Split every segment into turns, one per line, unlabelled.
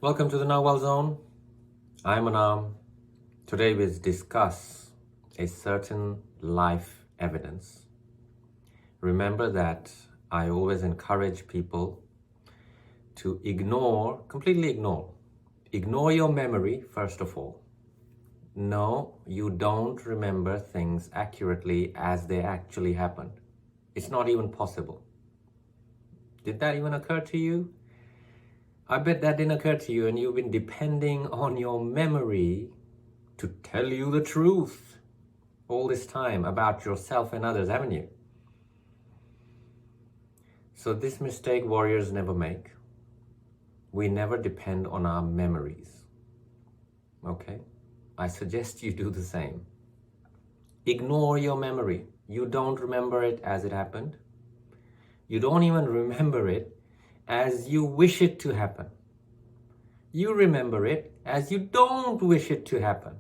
Welcome to the Nagual Zone. I'm Anaam. Today we'll discuss a certain life evidence. Remember that I always encourage people to completely ignore your memory first of all. No, you don't remember things accurately as they actually happened. It's not even possible. Did that even occur to you? I bet that didn't occur to you, and you've been depending on your memory to tell you the truth all this time about yourself and others, haven't you? So this mistake warriors never make. We never depend on our memories. Okay? I suggest you do the same. Ignore your memory. You don't remember it as it happened. You don't even remember it as you wish it to happen. You remember it as you don't wish it to happen.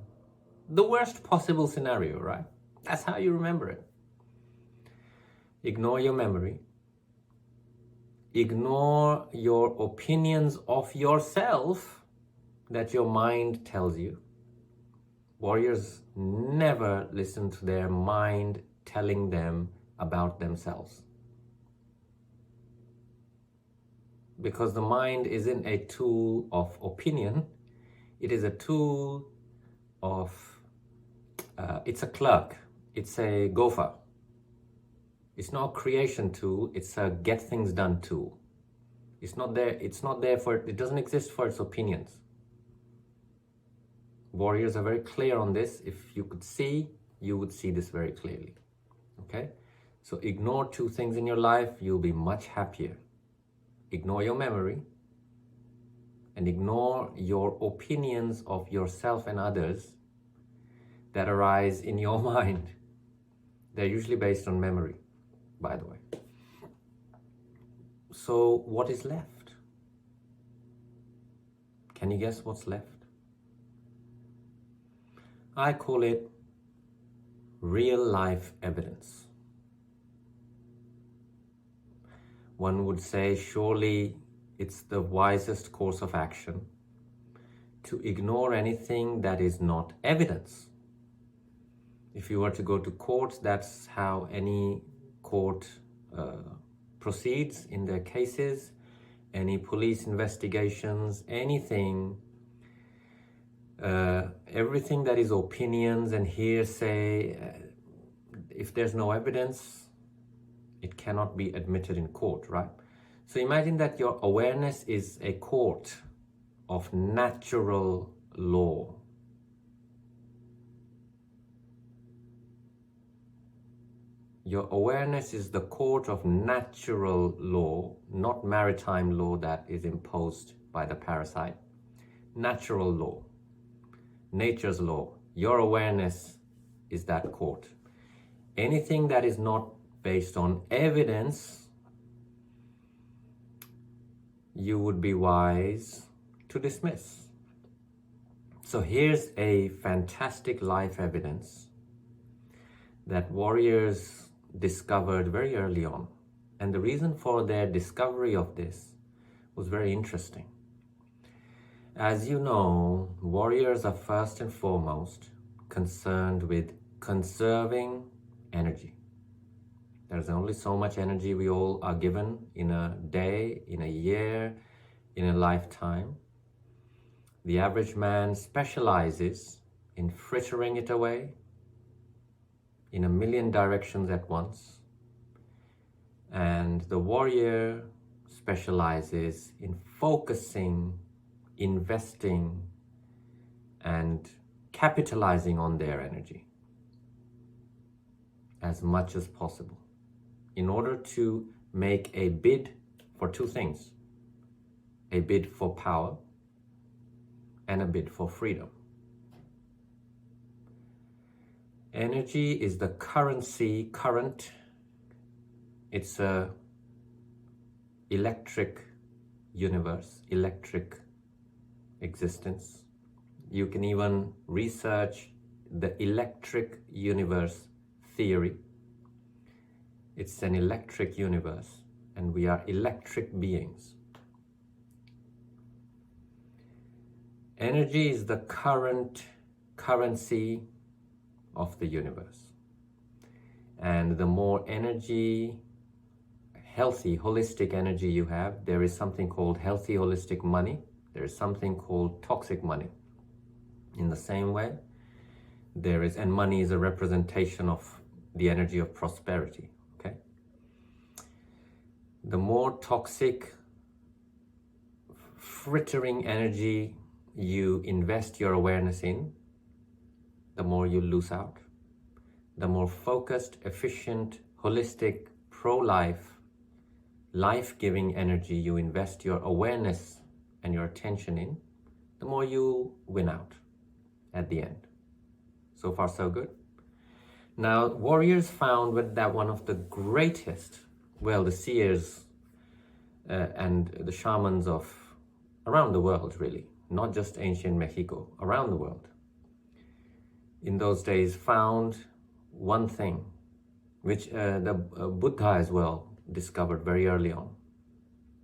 The worst possible scenario, right? That's how you remember it. Ignore your memory. Ignore your opinions of yourself that your mind tells you. Warriors never listen to their mind telling them about themselves. Because the mind isn't a tool of opinion, it is a tool of, it's a clerk, it's a gopher. It's not a creation tool, it's a get things done tool. It doesn't exist for its opinions. Warriors are very clear on this. If you could see, you would see this very clearly. Okay? So ignore two things in your life, you'll be much happier. Ignore your memory and ignore your opinions of yourself and others that arise in your mind. They're usually based on memory, by the way. So what is left? Can you guess what's left? I call it real life evidence. One would say surely it's the wisest course of action to ignore anything that is not evidence. If you were to go to court, that's how any court proceeds in their cases, any police investigations, anything. Everything that is opinions and hearsay, if there's no evidence, it cannot be admitted in court, right? So imagine that your awareness is a court of natural law. Your awareness is the court of natural law, not maritime law that is imposed by the parasite. Natural law. Nature's law. Your awareness is that court. Anything that is not based on evidence, you would be wise to dismiss. So here's a fantastic life evidence that warriors discovered very early on. And the reason for their discovery of this was very interesting. As you know, warriors are first and foremost concerned with conserving energy. There's only so much energy we all are given in a day, in a year, in a lifetime. The average man specializes in frittering it away in a million directions at once. And the warrior specializes in focusing, investing, and capitalizing on their energy as much as possible in order to make a bid for two things: a bid for power and a bid for freedom. Energy is the current. It's a electric universe, electric existence. You can even research the electric universe theory. It's an electric universe, and we are electric beings. Energy is the currency of the universe. And the more energy, healthy, holistic energy you have, there is something called healthy, holistic money. There is something called toxic money. In the same way, and money is a representation of the energy of prosperity, okay? The more toxic, frittering energy you invest your awareness in, the more you lose out. The more focused, efficient, holistic, pro-life, life-giving energy you invest your awareness and your attention in, the more you win out at the end. So far, so good. Now, warriors found that one of the greatest, the seers and the shamans of around the world, really, not just ancient Mexico, around the world, in those days found one thing, which the Buddha as well discovered very early on.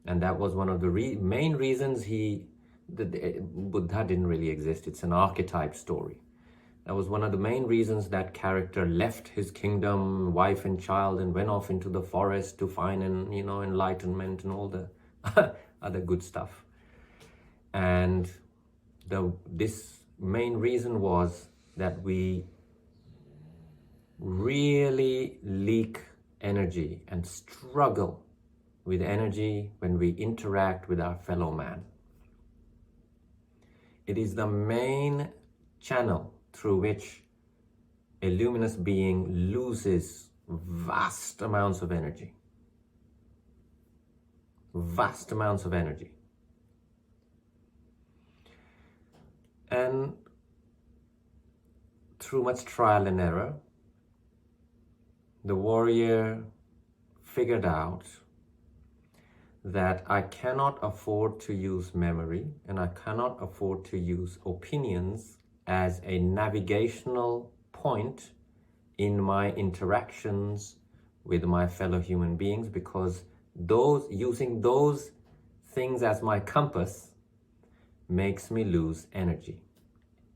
And that was one of the main reasons Buddha didn't really exist. It's an archetype story. That was one of the main reasons that character left his kingdom, wife and child, and went off into the forest to find enlightenment and all the other good stuff. And this main reason was that we really leak energy and struggle with energy when we interact with our fellow man. It is the main channel through which a luminous being loses vast amounts of energy. Vast amounts of energy. And through much trial and error, the warrior figured out that I cannot afford to use memory and I cannot afford to use opinions as a navigational point in my interactions with my fellow human beings, because using those things as my compass makes me lose energy.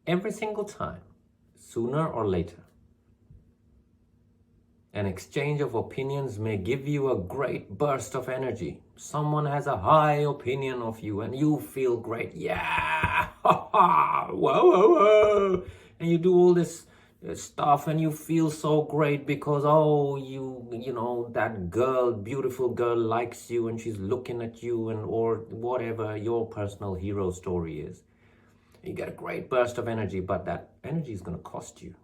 Every single time, sooner or later. An exchange of opinions may give you a great burst of energy. Someone has a high opinion of you and you feel great. Yeah, whoa, whoa, whoa. And you do all this stuff and you feel so great because, that girl, beautiful girl likes you and she's looking at you, or whatever your personal hero story is. You get a great burst of energy, but that energy is going to cost you.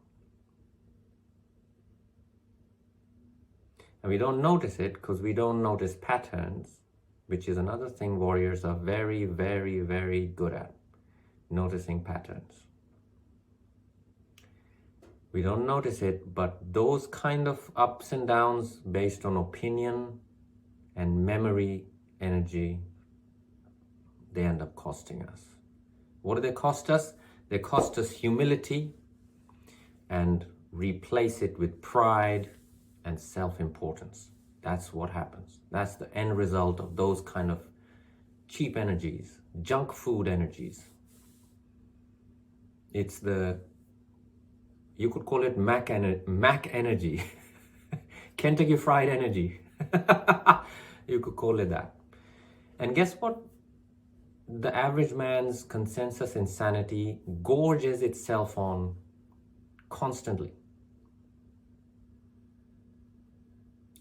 And we don't notice it because we don't notice patterns, which is another thing warriors are very, very, very good at, noticing patterns. We don't notice it, but those kind of ups and downs based on opinion and memory energy, they end up costing us. What do they cost us? They cost us humility and replace it with pride and self-importance. That's what happens. That's the end result of those kind of cheap energies, junk food energies. It's you could call it Mac energy, Kentucky Fried energy. You could call it that. And guess what? The average man's consensus insanity gorges itself on constantly.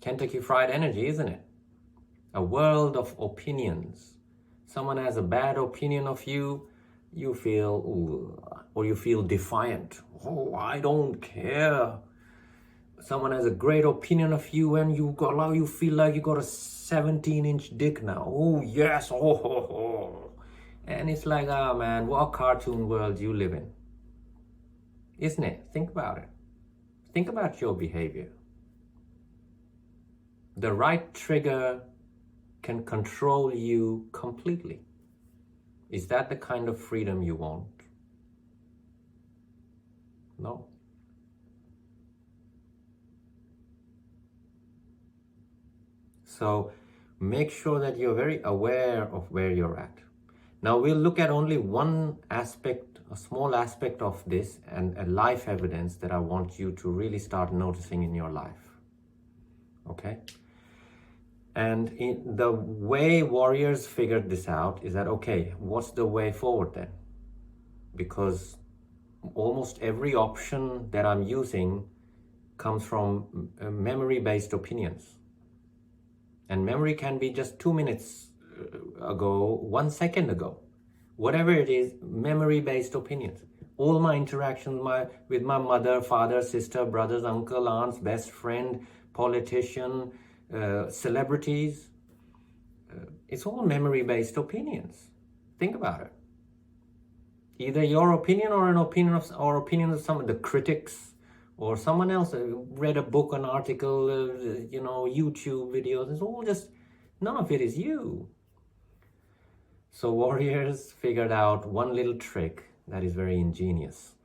Kentucky Fried energy, isn't it? A world of opinions. Someone has a bad opinion of you, you feel, or you feel defiant. Oh, I don't care. Someone has a great opinion of you and you feel like you got a 17-inch dick now. Oh, yes. Oh. And it's like, man, what cartoon world you live in? Isn't it? Think about it. Think about your behavior. The right trigger can control you completely. Is that the kind of freedom you want? No. So make sure that you're very aware of where you're at. Now we'll look at only one aspect, a small aspect of this, and a life evidence that I want you to really start noticing in your life. Okay? And the way warriors figured this out is that, okay, what's the way forward then? Because almost every option that I'm using comes from memory-based opinions. And memory can be just 2 minutes ago, 1 second ago. Whatever it is, memory-based opinions. All my interactions with my mother, father, sister, brothers, uncle, aunts, best friend, politician, celebrities, it's all memory-based opinions. Think about it. Either your opinion or an opinion of some of the critics or someone else read a book, an article, YouTube videos. It's all just, none of it is you. So warriors figured out one little trick that is very ingenious.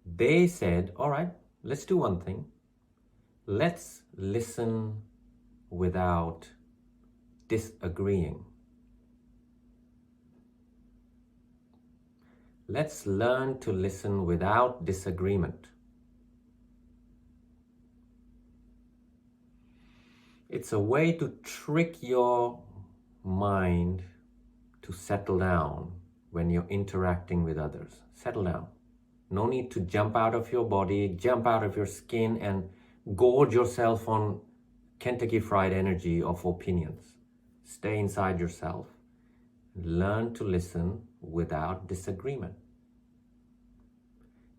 They said, all right, let's do one thing. Let's listen without disagreeing. Let's learn to listen without disagreement. It's a way to trick your mind to settle down when you're interacting with others. Settle down. No need to jump out of your body, jump out of your skin and gorge yourself on Kentucky Fried energy of opinions. Stay inside yourself. Learn to listen without disagreement.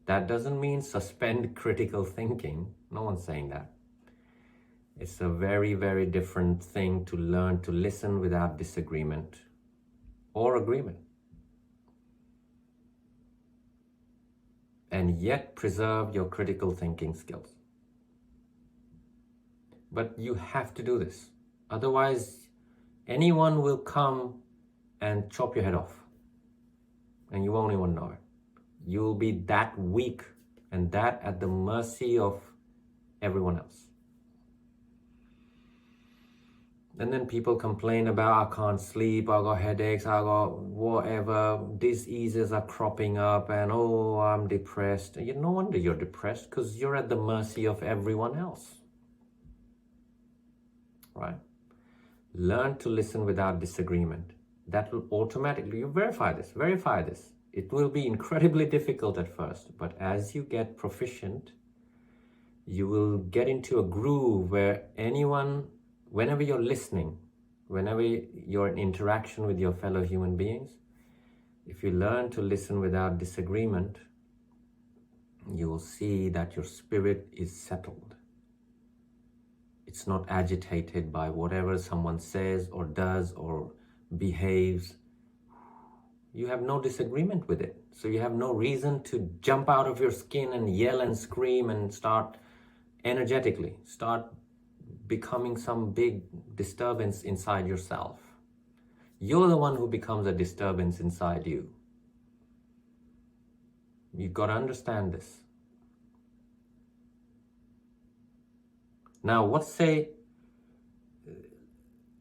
That doesn't mean suspend critical thinking. No one's saying that. It's a very, very different thing to learn to listen without disagreement or agreement. And yet preserve your critical thinking skills. But you have to do this. Otherwise, anyone will come and chop your head off. And you won't even know it. You'll be that weak and that at the mercy of everyone else. And then people complain about, I can't sleep, I got headaches, I got whatever, diseases are cropping up, and oh, I'm depressed. No wonder you're depressed, because you're at the mercy of everyone else. Right? Learn to listen without disagreement. That will automatically, you verify this. It will be incredibly difficult at first, but as you get proficient, you will get into a groove where whenever you're listening, whenever you're in interaction with your fellow human beings, if you learn to listen without disagreement, you will see that your spirit is settled. It's not agitated by whatever someone says or does or behaves. You have no disagreement with it. So you have no reason to jump out of your skin and yell and scream and start becoming some big disturbance inside yourself. You're the one who becomes a disturbance inside you. You've got to understand this. Now, what's a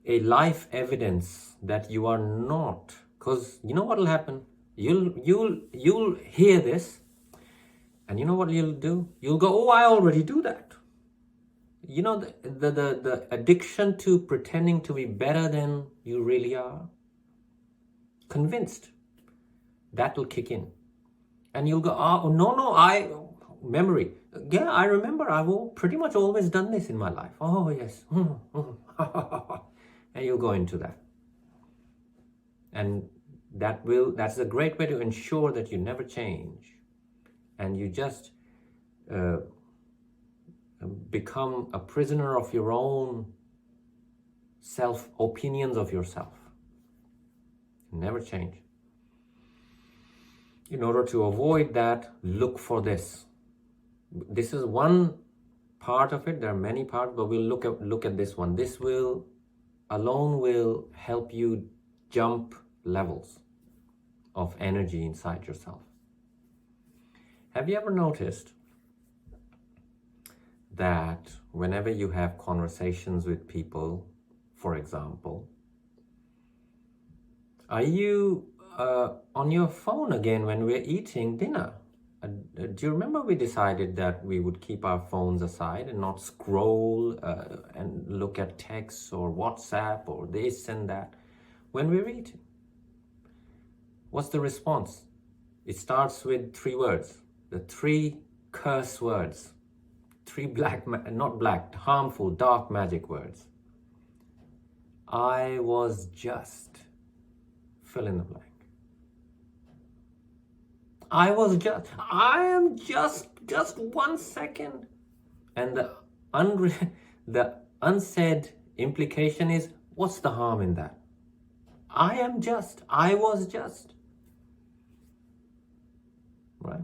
life evidence that you are not? Because you know what will happen? You'll hear this, and you know what you'll do? You'll go, oh, I already do that. You know, the addiction to pretending to be better than you really are, convinced, that will kick in. And you'll go, oh, no, memory. Yeah, I remember, I've pretty much always done this in my life. Oh, yes. And you'll go into that. And that's a great way to ensure that you never change. And you just become a prisoner of your own opinions of yourself. Never change. In order to avoid that, look for this. This is one part of it. There are many parts, but we'll look at this one. This alone will help you jump levels of energy inside yourself. Have you ever noticed that whenever you have conversations with people, for example, Are you on your phone again when we're eating dinner? Do you remember we decided that we would keep our phones aside and not scroll and look at texts or WhatsApp or this and that when we're eating? What's the response? It starts with 3 words, the 3 curse words, 3 harmful, dark magic words. I was just, fill in the blank. I am just 1 second. And the unsaid implication is, what's the harm in that? I was just. Right?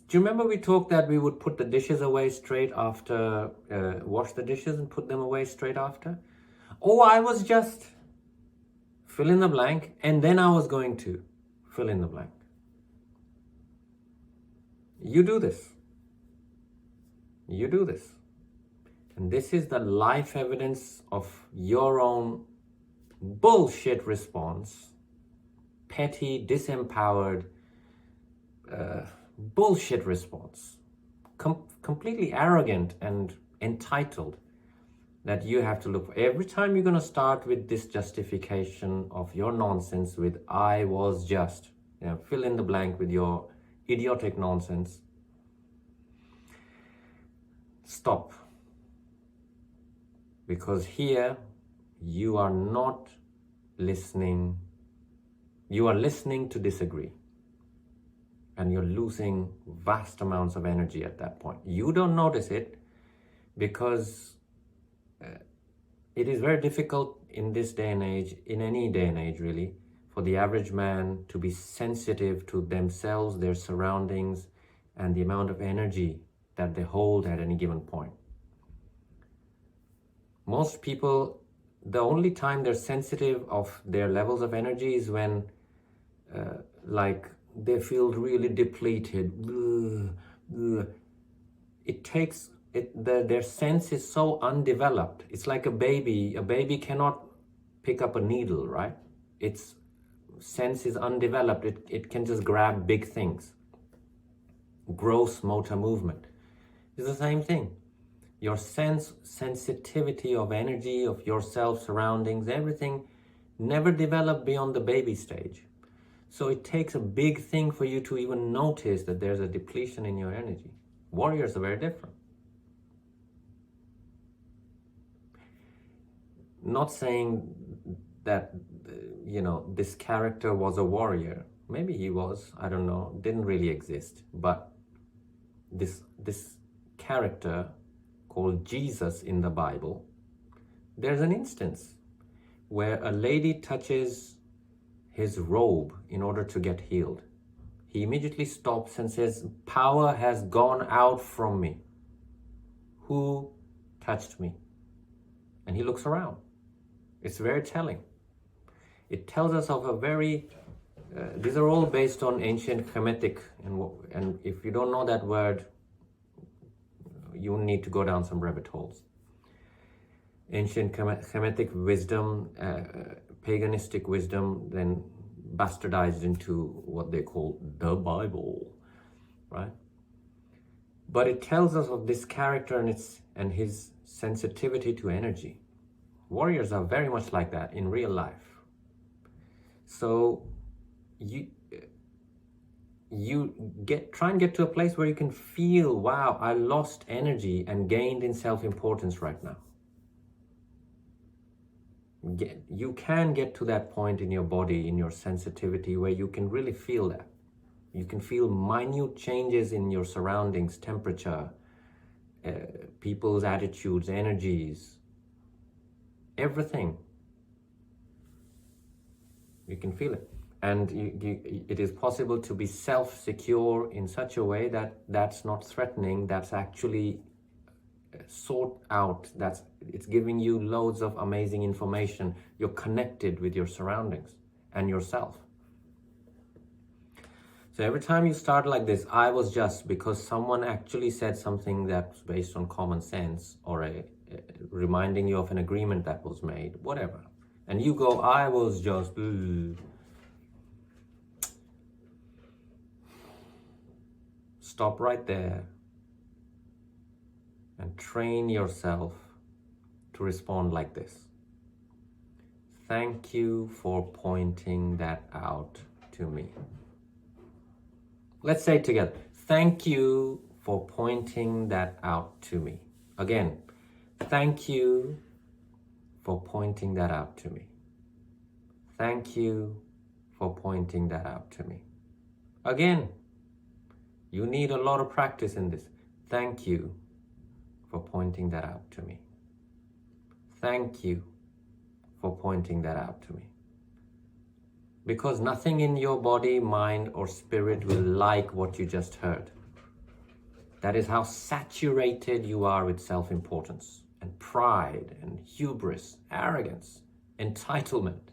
Do you remember we talked that we would put the dishes away straight after, wash the dishes and put them away straight after? Oh, I was just, fill in the blank, and then I was going to, fill in the blank. You do this. You do this. And this is the life evidence of your own bullshit response, petty, disempowered, bullshit response, completely arrogant and entitled, that you have to look for. Every time you're going to start with this justification of your nonsense with I was just, fill in the blank with your idiotic nonsense, stop. Because here you are not listening, you are listening to disagree. And you're losing vast amounts of energy at that point. You don't notice it because it is very difficult in this day and age, in any day and age really, for the average man to be sensitive to themselves, their surroundings, and the amount of energy that they hold at any given point. Most people, the only time they're sensitive of their levels of energy is when they feel really depleted. Their sense is so undeveloped. It's like a baby. A baby cannot pick up a needle, right? Its sense is undeveloped. It can just grab big things. Gross motor movement. It's the same thing. Your sensitivity of energy, of yourself, surroundings, everything never developed beyond the baby stage. So it takes a big thing for you to even notice that there's a depletion in your energy. Warriors are very different. Not saying that, this character was a warrior. Maybe he was, I don't know, didn't really exist. But this character called Jesus in the Bible, there's an instance where a lady touches his robe in order to get healed. He immediately stops and says, power has gone out from me. Who touched me? And he looks around. It's very telling. It tells us of a very, these are all based on ancient Kemetic, and if you don't know that word, you need to go down some rabbit holes. Ancient Kemetic wisdom, paganistic wisdom, then bastardized into what they call the Bible, right? But it tells us of this character and his sensitivity to energy. Warriors are very much like that in real life. So you try and get to a place where you can feel, wow, I lost energy and gained in self-importance right now. You can get to that point in your body, in your sensitivity, where you can really feel that. You can feel minute changes in your surroundings, temperature, people's attitudes, energies, everything. You can feel it. And it is possible to be self-secure in such a way that that's not threatening, that's actually sought out, it's giving you loads of amazing information. You're connected with your surroundings and yourself. So every time you start like this, I was just, because someone actually said something that's based on common sense, or reminding you of an agreement that was made, whatever. and you go, I was just... Stop right there and train yourself to respond like this. Thank you for pointing that out to me. Let's say it together. Thank you for pointing that out to me. Again, thank you for pointing that out to me. Thank you for pointing that out to me. Again, you need a lot of practice in this. Thank you for pointing that out to me. Thank you for pointing that out to me. Because nothing in your body, mind, or spirit will like what you just heard. That is how saturated you are with self-importance and pride and hubris, arrogance, entitlement,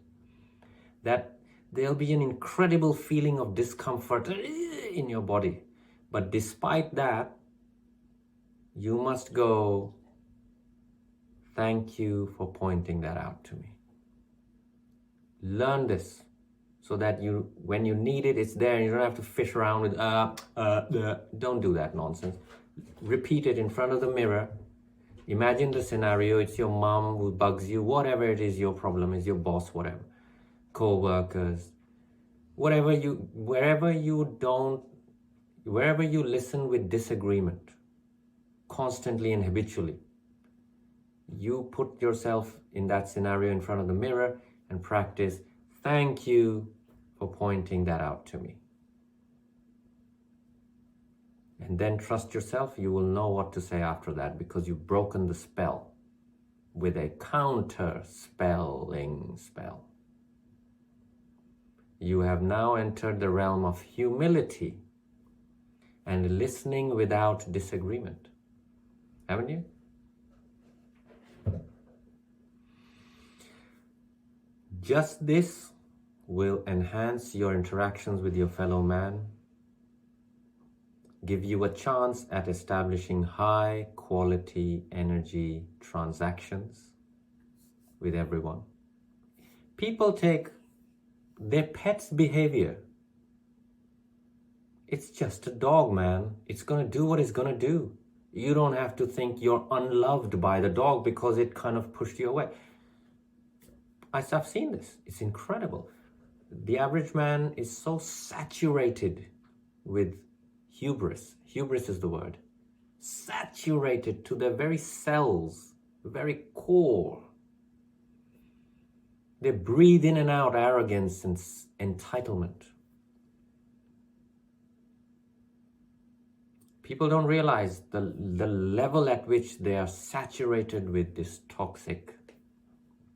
that there'll be an incredible feeling of discomfort in your body. But despite that, you must go, thank you for pointing that out to me. Learn this so that you, when you need it, it's there and you don't have to fish around with, don't do that nonsense. Repeat it in front of the mirror. Imagine the scenario, it's your mom who bugs you, whatever it is your problem is, your boss, whatever, co-workers, wherever you listen with disagreement, constantly and habitually, you put yourself in that scenario in front of the mirror and practice, thank you for pointing that out to me. And then trust yourself, you will know what to say after that because you've broken the spell with a counter-spelling spell. You have now entered the realm of humility and listening without disagreement. Haven't you? Just this will enhance your interactions with your fellow man, give you a chance at establishing high quality energy transactions with everyone. People take their pet's behavior. It's just a dog, man. It's gonna do what it's gonna do. You don't have to think you're unloved by the dog because it kind of pushed you away. I've seen this. It's incredible. The average man is so saturated with hubris. Hubris is the word. Saturated to their very cells, the very core. They breathe in and out arrogance and entitlement. People don't realize the level at which they are saturated with this toxic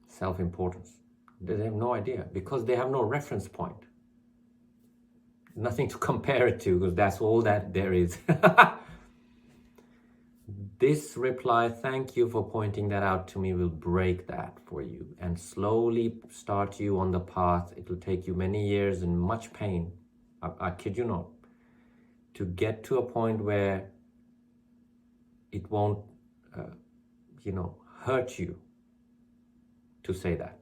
self-importance. They have no idea because they have no reference point. Nothing to compare it to because that's all that there is. This reply, thank you for pointing that out to me, will break that for you and slowly start you on the path. It will take you many years and much pain, I kid you not, to get to a point where it won't, hurt you to say that.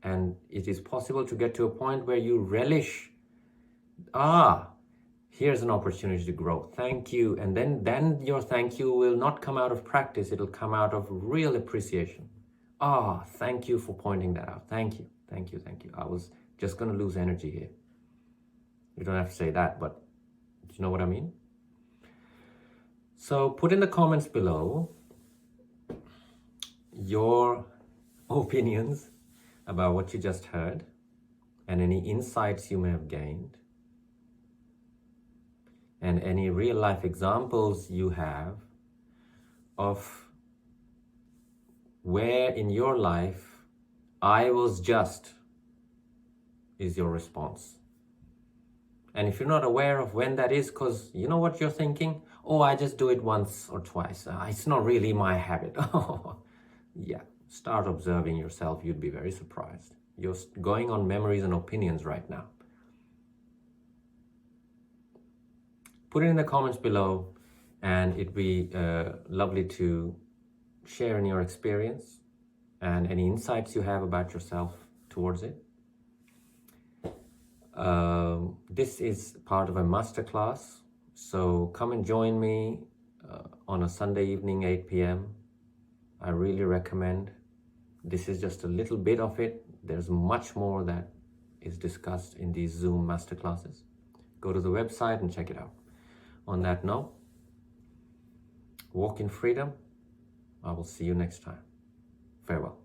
And it is possible to get to a point where you relish, here's an opportunity to grow. Thank you. And then your thank you will not come out of practice. It'll come out of real appreciation. Thank you for pointing that out. Thank you. Thank you. Thank you. I was just going to lose energy here. You don't have to say that, but do you know what I mean? So put in the comments below your opinions about what you just heard and any insights you may have gained and any real life examples you have of where in your life I was just is your response. And if you're not aware of when that is, because you know what you're thinking? I just do it once or twice. It's not really my habit. Yeah, start observing yourself. You'd be very surprised. You're going on memories and opinions right now. Put it in the comments below and it'd be lovely to share in your experience and any insights you have about yourself towards it. This is part of a masterclass, so come and join me on a Sunday evening, 8 p.m. I really recommend. This is just a little bit of it. There's much more that is discussed in these Zoom masterclasses. Go to the website and check it out. On that note, walk in freedom. I will see you next time. Farewell.